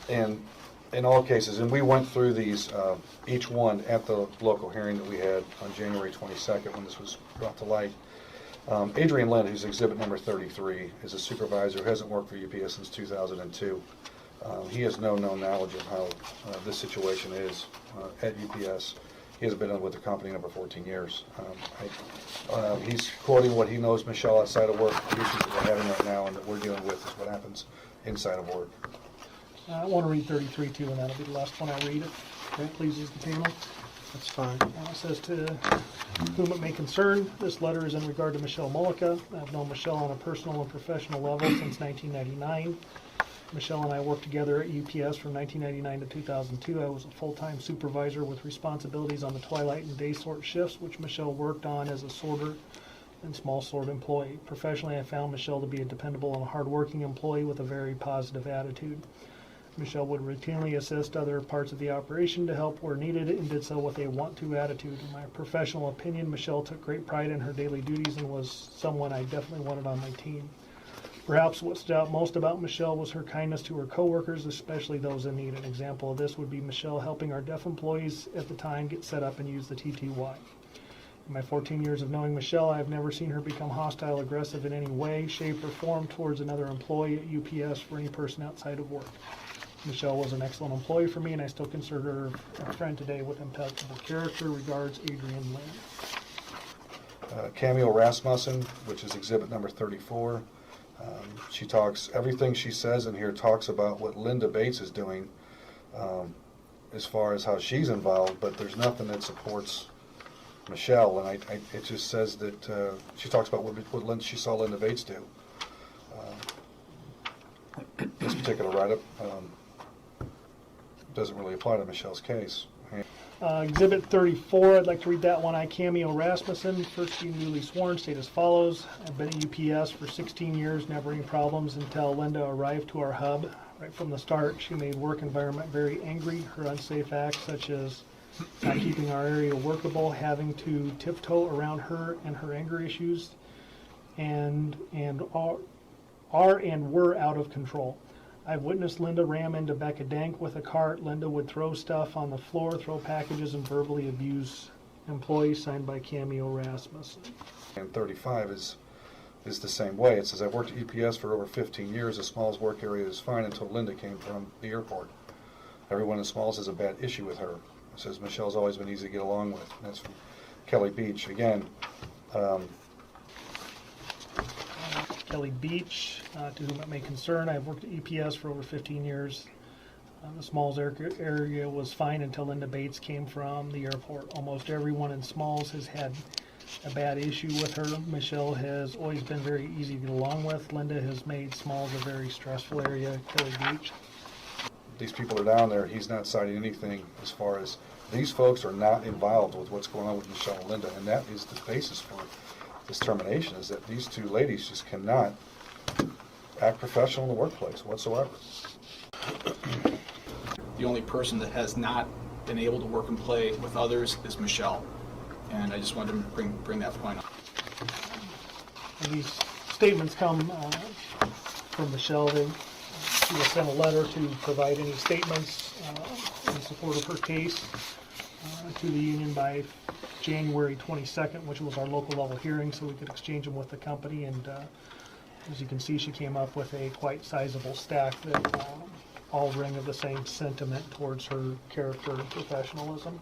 And in all cases, and we went through these, each one at the local hearing that we had on January 22nd when this was brought to light. Adrian Lind, who's exhibit number 33, is a supervisor who hasn't worked for UPS since 2002. He has no known knowledge of how this situation is at UPS. He has been with the company over 14 years. He's quoting what he knows Michelle outside of work, the issues that we're having right now and that we're dealing with is what happens inside of work. I want to read 33 too, and that'll be the last one I read. If it pleases the panel. That's fine. It says, to whom it may concern, this letter is in regard to Michelle Mullica. I've known Michelle on a personal and professional level since 1999. Michelle and I worked together at UPS from 1999 to 2002. I was a full-time supervisor with responsibilities on the twilight and day sort shifts, which Michelle worked on as a sorter and small sort employee. Professionally, I found Michelle to be a dependable and hardworking employee with a very positive attitude. Michelle would routinely assist other parts of the operation to help where needed and did so with a want-to attitude. In my professional opinion, Michelle took great pride in her daily duties and was someone I definitely wanted on my team. Perhaps what stood out most about Michelle was her kindness to her coworkers, especially those in need. An example of this would be Michelle helping our deaf employees at the time get set up and use the TTY. In my 14 years of knowing Michelle, I have never seen her become hostile, aggressive in any way, shape, or form towards another employee at UPS or any person outside of work. Michelle was an excellent employee for me, and I still consider her a friend today with impeccable character. Regards, Adrian Lind. Camille Rasmussen, which is exhibit number 34. She talks, everything she says in here talks about what Linda Bates is doing as far as how she's involved, but there's nothing that supports Michelle, and it just says that she talks about what she saw Linda Bates do. This particular write-up doesn't really apply to Michelle's case. Exhibit 34, I'd like to read that one. I, Camille Rasmussen, first being newly sworn, state as follows. I've been at UPS for 16 years, never any problems until Linda arrived to our hub. Right from the start, she made work environment very angry. Her unsafe acts, such as not keeping our area workable, having to tiptoe around her and her anger issues, and were out of control. I've witnessed Linda ram into Becca Dank with a cart. Linda would throw stuff on the floor, throw packages, and verbally abuse employees, signed by Camille Rasmussen. And 35 is the same way. It says, I've worked at UPS for over 15 years. The Smalls work area is fine until Linda came from the airport. Everyone in Smalls has a bad issue with her. It says, Michelle's always been easy to get along with. And that's from Kelly Beach. Again, Kelly Beach, to whom it may concern, I've worked at UPS for over 15 years. The Smalls area was fine until Linda Bates came from the airport. Almost everyone in Smalls has had a bad issue with her. Michelle has always been very easy to get along with. Linda has made Smalls a very stressful area. Kelly Beach. These people are down there. He's not citing anything as far as these folks are not involved with what's going on with Michelle and Linda, and that is the basis for this termination, is that these two ladies just cannot act professional in the workplace whatsoever. The only person that has not been able to work and play with others is Michelle, and I just wanted to bring that point up. And these statements come from Michelle. She will send a letter to provide any statements in support of her case to the union by January 22nd, which was our local level hearing, so we could exchange them with the company. And as you can see, she came up with a quite sizable stack that all ring of the same sentiment towards her character and professionalism.